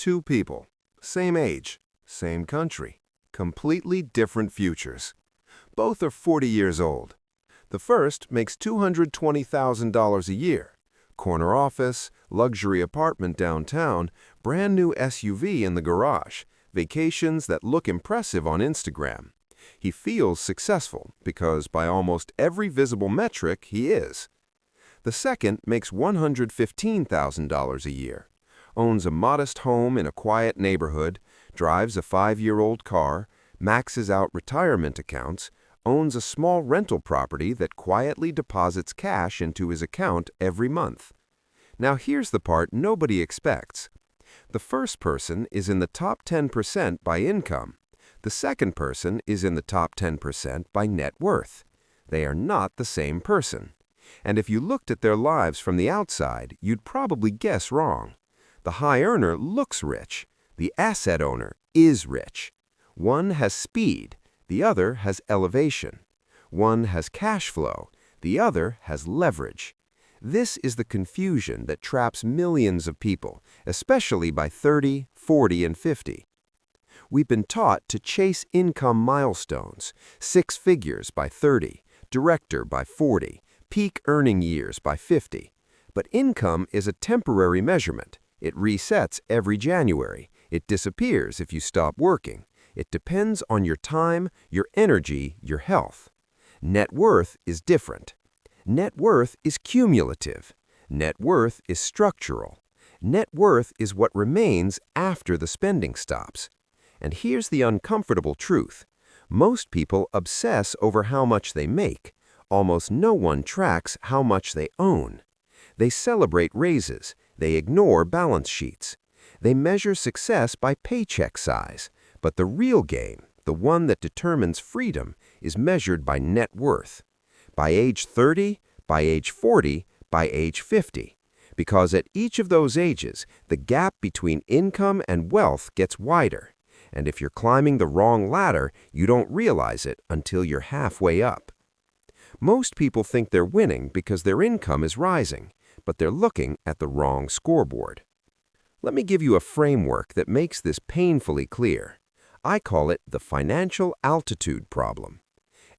Two people, same age, same country, completely different futures. Both are 40 years old. The first makes $220,000 a year. Corner office, luxury apartment downtown, brand new SUV in the garage, vacations that look impressive on Instagram. He feels successful because by almost every visible metric he is. The second makes $115,000 a year, owns a modest home in a quiet neighborhood, drives a 5-year-old car, maxes out retirement accounts, owns a small rental property that quietly deposits cash into his account every month. Now here's the part nobody expects. The first person is in the top 10% by income. The second person is in the top 10% by net worth. They are not the same person. And if you looked at their lives from the outside, you'd probably guess wrong. The high earner looks rich. The asset owner is rich. One has speed. The other has elevation. One has cash flow. The other has leverage. This is the confusion that traps millions of people, especially by 30, 40, and 50. We've been taught to chase income milestones, 6 figures by 30, director by 40, peak earning years by 50. But income is a temporary measurement. It resets every January. It disappears if you stop working. It depends on your time, your energy, your health. Net worth is different. Net worth is cumulative. Net worth is structural. Net worth is what remains after the spending stops. And here's the uncomfortable truth. Most people obsess over how much they make. Almost no one tracks how much they own. They celebrate raises. They ignore balance sheets. They measure success by paycheck size. But the real game, the one that determines freedom, is measured by net worth. By age 30, by age 40, by age 50. Because at each of those ages, the gap between income and wealth gets wider. And if you're climbing the wrong ladder, you don't realize it until you're halfway up. Most people think they're winning because their income is rising, but they're looking at the wrong scoreboard. Let me give you a framework that makes this painfully clear. I call it the financial altitude problem.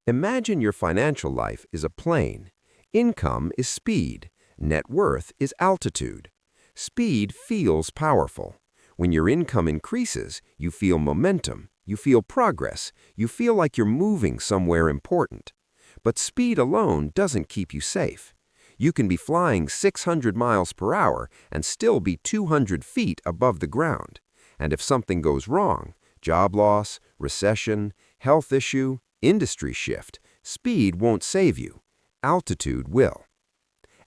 Imagine your financial life is a plane. Income is speed. Net worth is altitude. Speed feels powerful. When your income increases, you feel momentum, you feel progress, you feel like you're moving somewhere important. But speed alone doesn't keep you safe. You can be flying 600 miles per hour and still be 200 feet above the ground. And if something goes wrong, job loss, recession, health issue, industry shift, speed won't save you. Altitude will.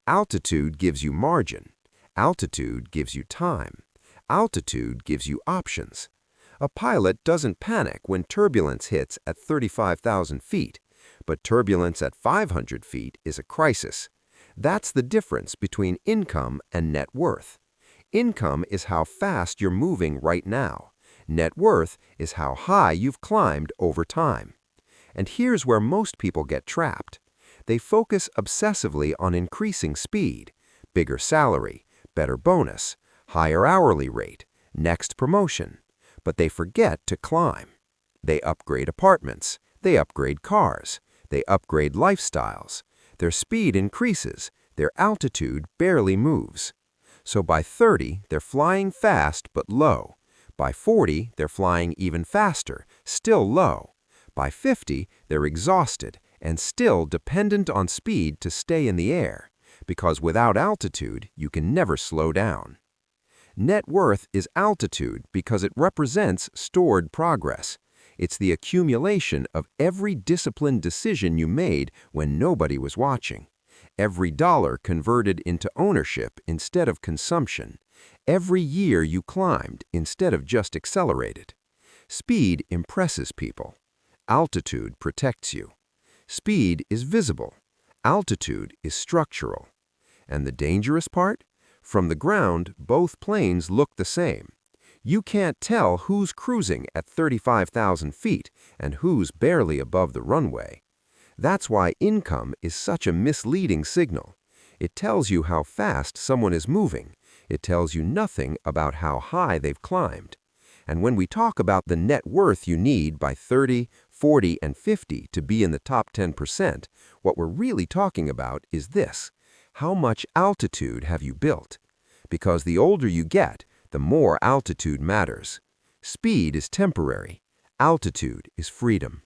Altitude gives you margin. Altitude gives you time. Altitude gives you options. A pilot doesn't panic when turbulence hits at 35,000 feet, but turbulence at 500 feet is a crisis. That's the difference between income and net worth. Income is how fast you're moving right now. Net worth is how high you've climbed over time. And here's where most people get trapped. They focus obsessively on increasing speed, bigger salary, better bonus, higher hourly rate, next promotion. But they forget to climb. They upgrade apartments, they upgrade cars, they upgrade lifestyles. Their speed increases, their altitude barely moves. So by 30, they're flying fast but low. By 40, they're flying even faster, still low. By 50, they're exhausted and still dependent on speed to stay in the air, because without altitude, you can never slow down. Net worth is altitude because it represents stored progress. It's the accumulation of every disciplined decision you made when nobody was watching. Every dollar converted into ownership instead of consumption. Every year you climbed instead of just accelerated. Speed impresses people. Altitude protects you. Speed is visible. Altitude is structural. And the dangerous part? From the ground, both planes look the same. You can't tell who's cruising at 35,000 feet and who's barely above the runway. That's why income is such a misleading signal. It tells you how fast someone is moving. It tells you nothing about how high they've climbed. And when we talk about the net worth you need by 30, 40, and 50 to be in the top 10%, what we're really talking about is this: how much altitude have you built? Because the older you get, the more altitude matters. Speed is temporary. Altitude is freedom.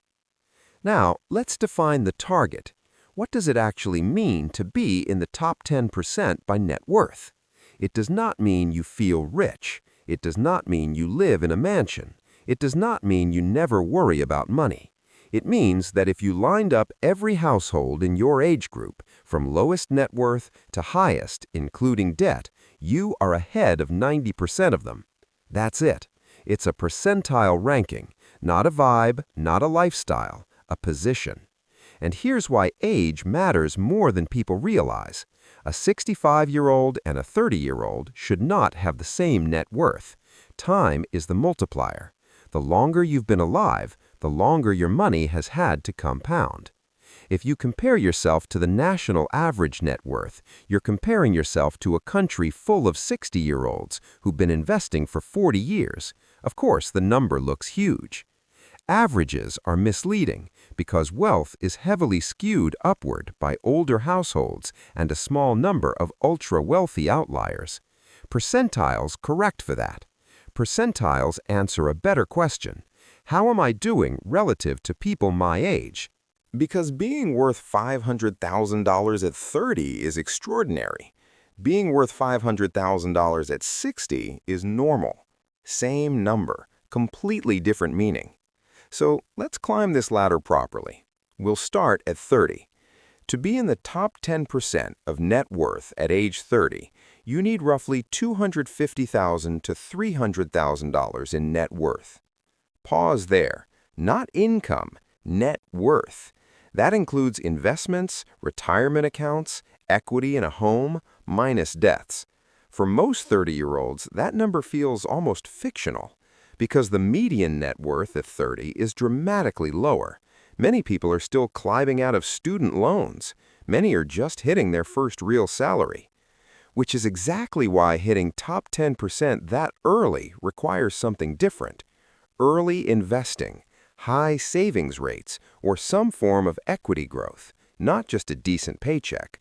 Now, let's define the target. What does it actually mean to be in the top 10% by net worth? It does not mean you feel rich. It does not mean you live in a mansion. It does not mean you never worry about money. It means that if you lined up every household in your age group, from lowest net worth to highest, including debt, you are ahead of 90% of them. That's it. It's a percentile ranking, not a vibe, not a lifestyle, a position. And here's why age matters more than people realize. A 65-year-old and a 30-year-old should not have the same net worth. Time is the multiplier. The longer you've been alive, the longer your money has had to compound. If you compare yourself to the national average net worth, you're comparing yourself to a country full of 60-year-olds who've been investing for 40 years. Of course, the number looks huge. Averages are misleading because wealth is heavily skewed upward by older households and a small number of ultra-wealthy outliers. Percentiles correct for that. Percentiles answer a better question: how am I doing relative to people my age? Because being worth $500,000 at 30 is extraordinary. Being worth $500,000 at 60 is normal. Same number, completely different meaning. So let's climb this ladder properly. We'll start at 30. To be in the top 10% of net worth at age 30, you need roughly $250,000 to $300,000 in net worth. Pause there. Not income, net worth. That includes investments, retirement accounts, equity in a home, minus deaths. For most 30-year-olds, that number feels almost fictional, because the median net worth at 30 is dramatically lower. Many people are still climbing out of student loans. Many are just hitting their first real salary. Which is exactly why hitting top 10% that early requires something different: early investing, high savings rates, or some form of equity growth, not just a decent paycheck.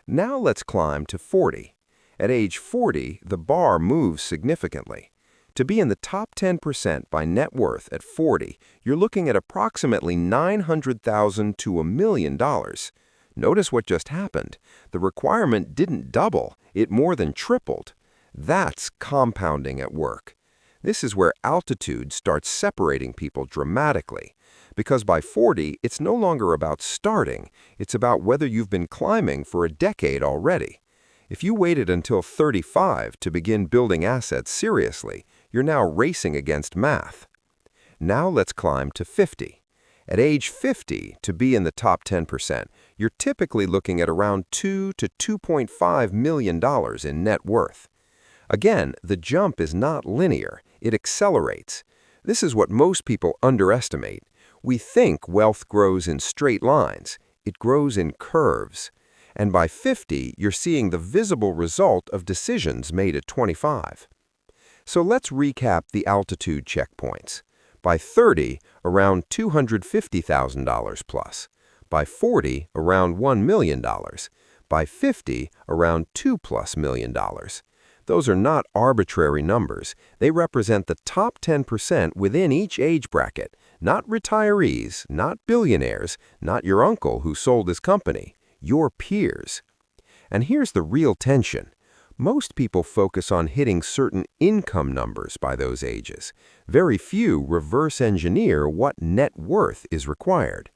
Now let's climb to 40. At age 40, the bar moves significantly. To be in the top 10% by net worth at 40, you're looking at approximately $900,000 to $1 million. Notice what just happened. The requirement didn't double, it more than tripled. That's compounding at work. This is where altitude starts separating people dramatically. Because by 40, it's no longer about starting, it's about whether you've been climbing for a decade already. If you waited until 35 to begin building assets seriously, you're now racing against math. Now let's climb to 50. At age 50, to be in the top 10%, you're typically looking at around $2 to $2.5 million in net worth. Again, the jump is not linear, it accelerates. This is what most people underestimate. We think wealth grows in straight lines. It grows in curves. And by 50, you're seeing the visible result of decisions made at 25. So let's recap the altitude checkpoints. By 30, around $250,000 plus. By 40, around $1 million. By 50, around $2+ million. Those are not arbitrary numbers. They represent the top 10% within each age bracket, not retirees, not billionaires, not your uncle who sold his company, your peers. And here's the real tension. Most people focus on hitting certain income numbers by those ages. Very few reverse engineer what net worth is required.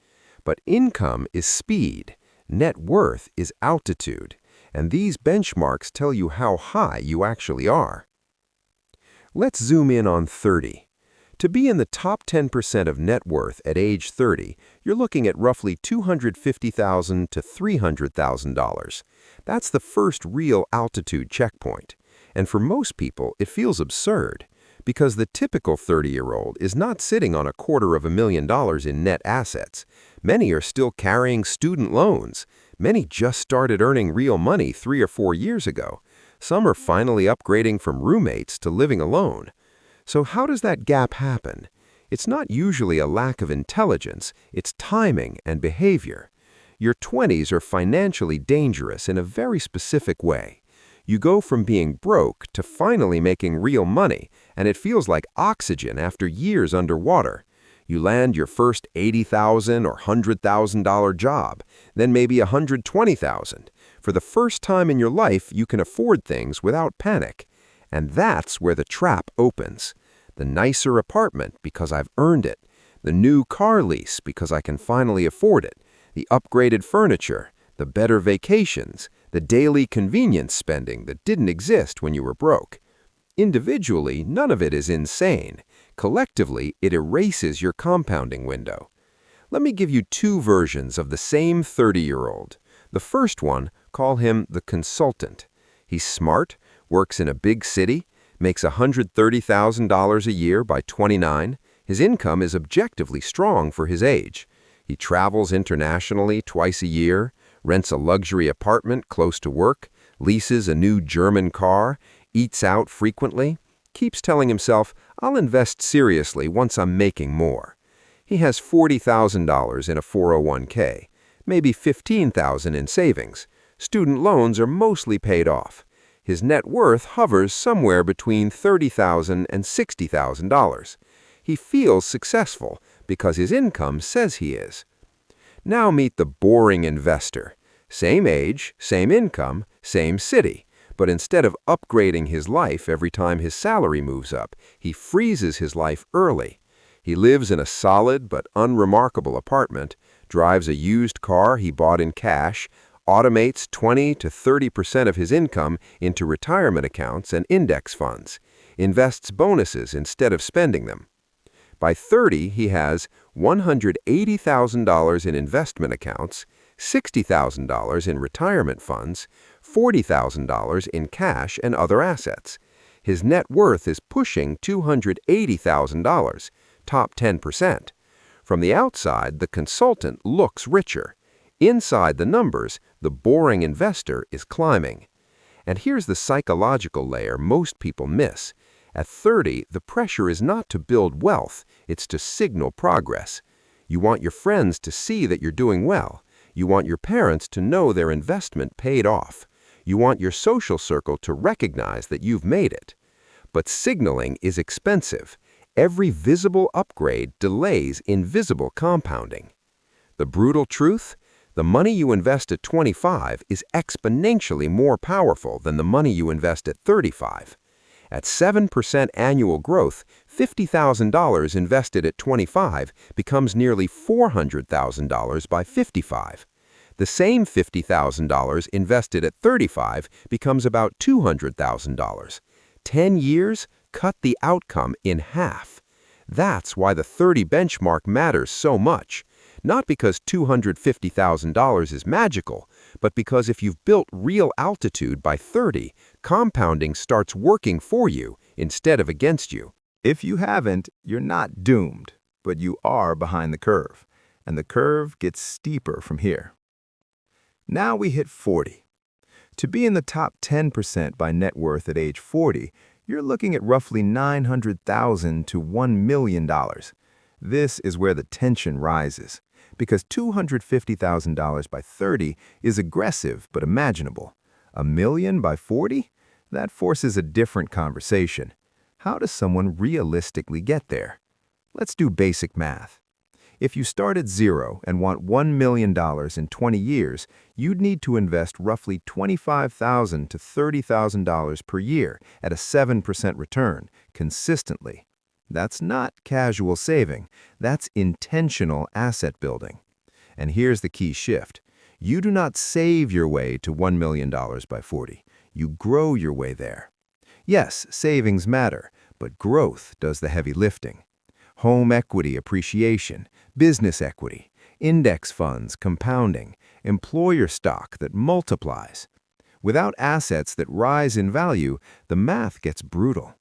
But income is speed. Net worth is altitude. And these benchmarks tell you how high you actually are. Let's zoom in on 30. To be in the top 10% of net worth at age 30, you're looking at roughly $250,000 to $300,000. That's the first real altitude checkpoint. And for most people, it feels absurd, because the typical 30-year-old is not sitting on $250,000 in net assets. Many are still carrying student loans. Many just started earning real money 3 or 4 years ago. Some are finally upgrading from roommates to living alone. So how does that gap happen? It's not usually a lack of intelligence, it's timing and behavior. Your 20s are financially dangerous in a very specific way. You go from being broke to finally making real money, and it feels like oxygen after years underwater. You land your first $80,000 or $100,000 job, then maybe $120,000. For the first time in your life, you can afford things without panic. And that's where the trap opens. The nicer apartment because I've earned it. The new car lease because I can finally afford it. The upgraded furniture. The better vacations. The daily convenience spending that didn't exist when you were broke. Individually, none of it is insane. Collectively, it erases your compounding window. Let me give you two versions of the same 30-year-old. The first one, call him the consultant. He's smart, works in a big city, makes $130,000 a year by 29. His income is objectively strong for his age. He travels internationally twice a year, rents a luxury apartment close to work, leases a new German car, eats out frequently, keeps telling himself, I'll invest seriously once I'm making more. He has $40,000 in a 401k, maybe $15,000 in savings. Student loans are mostly paid off. His net worth hovers somewhere between $30,000 and $60,000. He feels successful because his income says he is. Now meet the boring investor. Same age, same income, same city. But instead of upgrading his life every time his salary moves up, he freezes his life early. He lives in a solid but unremarkable apartment, drives a used car he bought in cash, automates 20 to 30% of his income into retirement accounts and index funds, invests bonuses instead of spending them. By 30, he has $180,000 in investment accounts, $60,000 in retirement funds, $40,000 in cash and other assets. His net worth is pushing $280,000, top 10%. From the outside, the consultant looks richer. Inside the numbers, the boring investor is climbing. And here's the psychological layer most people miss. At 30, the pressure is not to build wealth, it's to signal progress. You want your friends to see that you're doing well. You want your parents to know their investment paid off. You want your social circle to recognize that you've made it. But signaling is expensive. Every visible upgrade delays invisible compounding. The brutal truth? The money you invest at 25 is exponentially more powerful than the money you invest at 35. At 7% annual growth, $50,000 invested at 25 becomes nearly $400,000 by 55. The same $50,000 invested at 35 becomes about $200,000. 10 years cut the outcome in half. That's why the 30 benchmark matters so much. Not because $250,000 is magical, but because if you've built real altitude by 30, compounding starts working for you instead of against you. If you haven't, you're not doomed, but you are behind the curve, and the curve gets steeper from here. Now we hit 40. To be in the top 10% by net worth at age 40, you're looking at roughly $900,000 to $1 million. This is where the tension rises, because $250,000 by 30 is aggressive but imaginable. $1 million by 40? That forces a different conversation. How does someone realistically get there? Let's do basic math. If you start at zero and want $1 million in 20 years, you'd need to invest roughly $25,000 to $30,000 per year at a 7% return, consistently. That's not casual saving, that's intentional asset building. And here's the key shift. You do not save your way to $1 million by 40. You grow your way there. Yes, savings matter, but growth does the heavy lifting. Home equity appreciation, business equity, index funds compounding, employer stock that multiplies. Without assets that rise in value, the math gets brutal.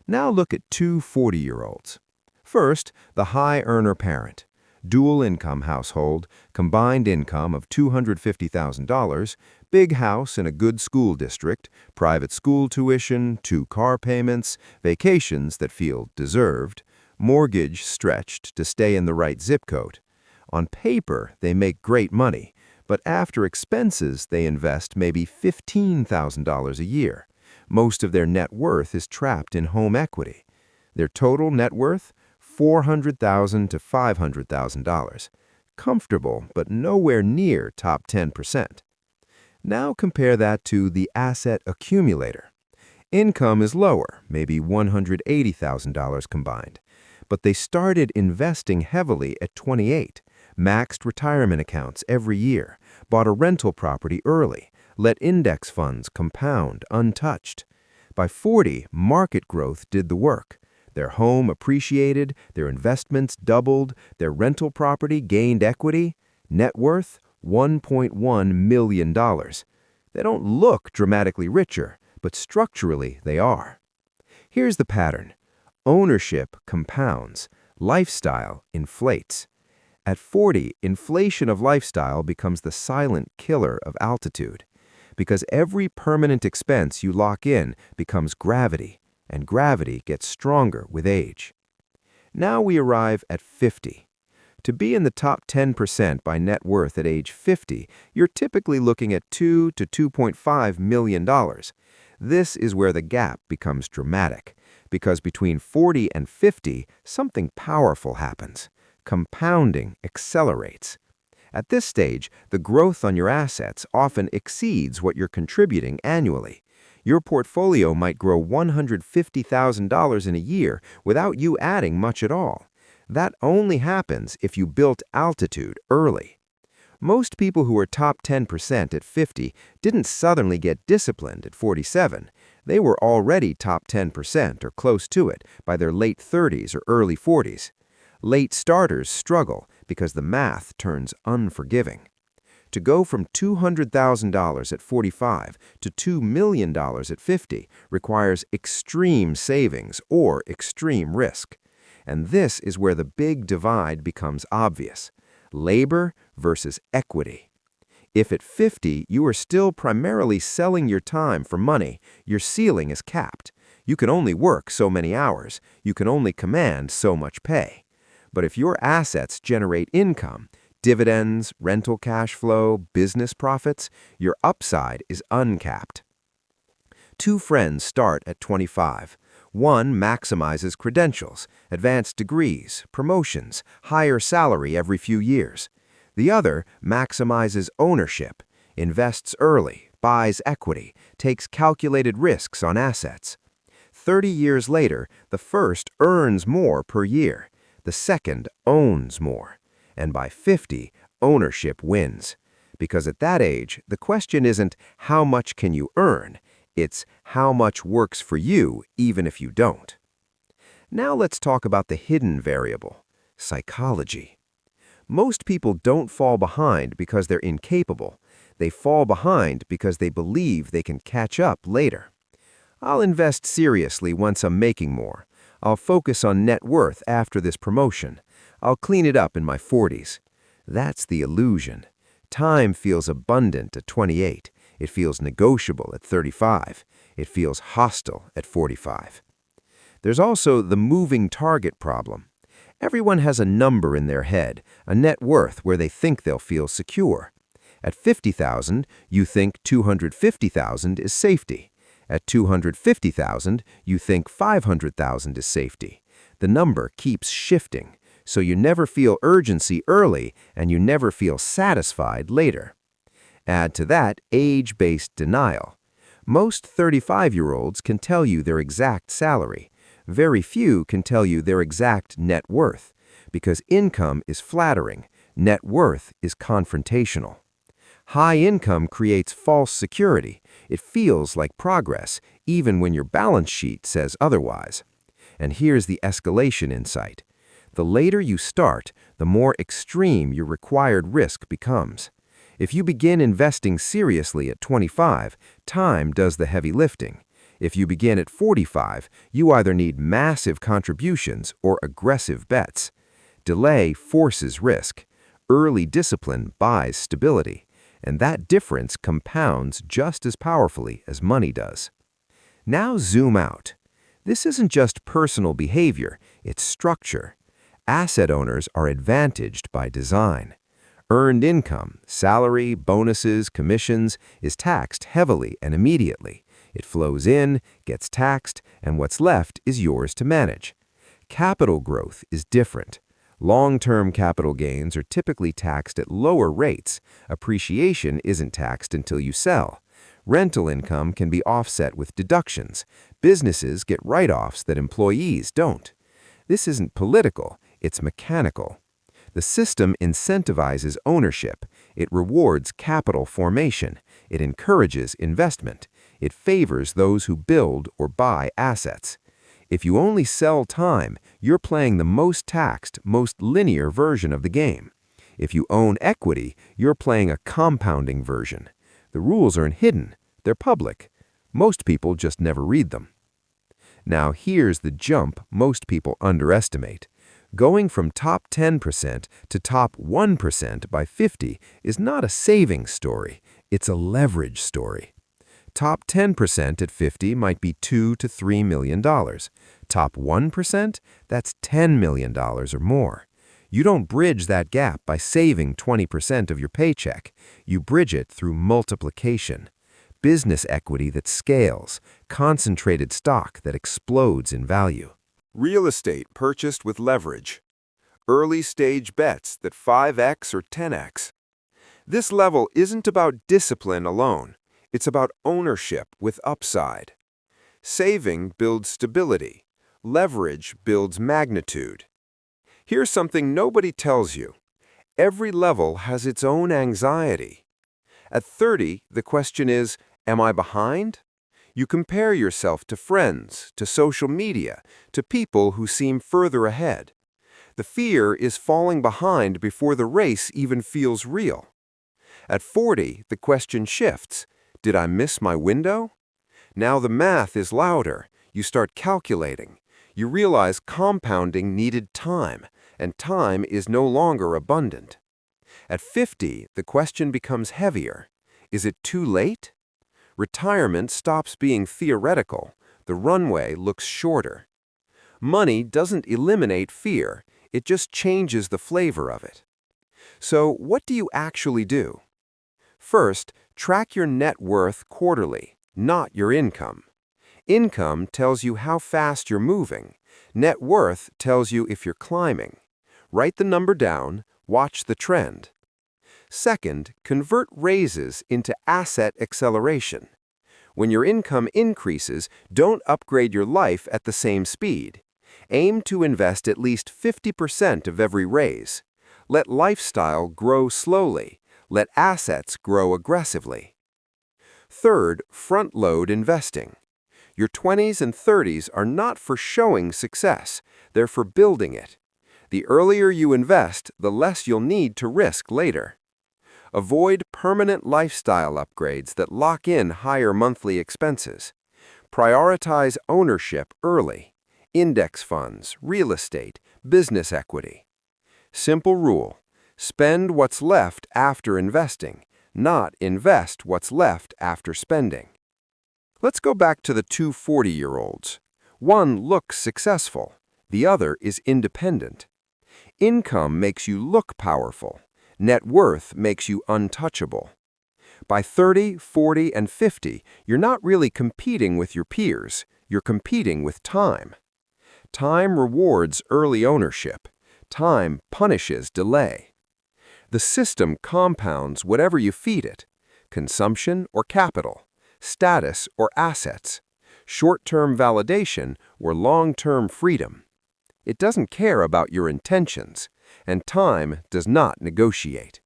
Now look at two 40-year-olds. First, the high earner parent. dual income household, combined income of $250,000, big house in a good school district, private school tuition, 2 car payments, vacations that feel deserved, mortgage stretched to stay in the right zip code. On paper, they make great money, but after expenses, they invest maybe $15,000 a year. Most of their net worth is trapped in home equity. Their total net worth? $400,000 to $500,000. Comfortable, but nowhere near top 10%. Now compare that to the asset accumulator. Income is lower, maybe $180,000 combined. But they started investing heavily at 28, maxed retirement accounts every year, bought a rental property early, let index funds compound untouched. By 40, market growth did the work. Their home appreciated, their investments doubled, their rental property gained equity. Net worth, $1.1 million. They don't look dramatically richer, but structurally they are. Here's the pattern. Ownership compounds, lifestyle inflates. At 40, inflation of lifestyle becomes the silent killer of altitude, because every permanent expense you lock in becomes gravity, and gravity gets stronger with age. Now we arrive at 50. To be in the top 10% by net worth at age 50, you're typically looking at $2 to $2.5 million. This is where the gap becomes dramatic, because between 40 and 50, something powerful happens. Compounding accelerates. At this stage, the growth on your assets often exceeds what you're contributing annually. Your portfolio might grow $150,000 in a year without you adding much at all. That only happens if you built altitude early. Most people who are top 10% at 50 didn't suddenly get disciplined at 47. They were already top 10% or close to it by their late 30s or early 40s. Late starters struggle because the math turns unforgiving. To go from $200,000 at 45 to $2 million at 50 requires extreme savings or extreme risk. And this is where the big divide becomes obvious. Labor versus equity. If at 50 you are still primarily selling your time for money, your ceiling is capped. You can only work so many hours. You can only command so much pay. But if your assets generate income, dividends, rental cash flow, business profits, your upside is uncapped. 2 friends start at 25. One maximizes credentials, advanced degrees, promotions, higher salary every few years. The other maximizes ownership, invests early, buys equity, takes calculated risks on assets. 30 years later, the first earns more per year. The second owns more. And by 50, ownership wins. Because at that age, the question isn't how much can you earn, it's how much works for you even if you don't. Now let's talk about the hidden variable, psychology. Most people don't fall behind because they're incapable. They fall behind because they believe they can catch up later. I'll invest seriously once I'm making more. I'll focus on net worth after this promotion. I'll clean it up in my 40s. That's the illusion. Time feels abundant at 28. It feels negotiable at 35. It feels hostile at 45. There's also the moving target problem. Everyone has a number in their head, a net worth where they think they'll feel secure. At 50,000, you think 250,000 is safety. At 250,000, you think 500,000 is safety. The number keeps shifting, so you never feel urgency early and you never feel satisfied later. Add to that age-based denial. Most 35-year-olds can tell you their exact salary. Very few can tell you their exact net worth, because income is flattering, net worth is confrontational. High income creates false security. It feels like progress, even when your balance sheet says otherwise. And here's the escalation insight. The later you start, the more extreme your required risk becomes. If you begin investing seriously at 25, time does the heavy lifting. If you begin at 45, you either need massive contributions or aggressive bets. Delay forces risk. Early discipline buys stability, and that difference compounds just as powerfully as money does. Now zoom out. This isn't just personal behavior, it's structure. Asset owners are advantaged by design. Earned income, salary, bonuses, commissions, is taxed heavily and immediately. It flows in, gets taxed, and what's left is yours to manage. Capital growth is different. Long-term capital gains are typically taxed at lower rates. Appreciation isn't taxed until you sell. Rental income can be offset with deductions. Businesses get write-offs that employees don't. This isn't political, it's mechanical. The system incentivizes ownership. It rewards capital formation. It encourages investment. It favors those who build or buy assets. If you only sell time, you're playing the most taxed, most linear version of the game. If you own equity, you're playing a compounding version. The rules aren't hidden, they're public. Most people just never read them. Now here's the jump most people underestimate. Going from top 10% to top 1% by 50 is not a savings story, it's a leverage story. Top 10% at 50 might be $2 to $3 million. Top 1%, that's $10 million or more. You don't bridge that gap by saving 20% of your paycheck. You bridge it through multiplication. Business equity that scales, concentrated stock that explodes in value. Real estate purchased with leverage. Early-stage bets that 5x or 10x. This level isn't about discipline alone. It's about ownership with upside. Saving builds stability. Leverage builds magnitude. Here's something nobody tells you. Every level has its own anxiety. At 30, the question is, am I behind? You compare yourself to friends, to social media, to people who seem further ahead. The fear is falling behind before the race even feels real. At 40, the question shifts. Did I miss my window? Now the math is louder. You start calculating. You realize compounding needed time, and time is no longer abundant. At 50, the question becomes heavier. Is it too late? Retirement stops being theoretical. The runway looks shorter. Money doesn't eliminate fear. It just changes the flavor of it. So what do you actually do? First, track your net worth quarterly, not your income. Income tells you how fast you're moving. Net worth tells you if you're climbing. Write the number down, watch the trend. Second, convert raises into asset acceleration. When your income increases, don't upgrade your life at the same speed. Aim to invest at least 50% of every raise. Let lifestyle grow slowly. Let assets grow aggressively. Third, front-load investing. Your 20s and 30s are not for showing success, they're for building it. The earlier you invest, the less you'll need to risk later. Avoid permanent lifestyle upgrades that lock in higher monthly expenses. Prioritize ownership early. Index funds, real estate, business equity. Simple rule. Spend what's left after investing, not invest what's left after spending. Let's go back to the two 40-year-olds. One looks successful, the other is independent. Income makes you look powerful. Net worth makes you untouchable. By 30, 40, and 50, you're not really competing with your peers, you're competing with time. Time rewards early ownership. Time punishes delay. The system compounds whatever you feed it, consumption or capital, status or assets, short-term validation or long-term freedom. It doesn't care about your intentions, and time does not negotiate.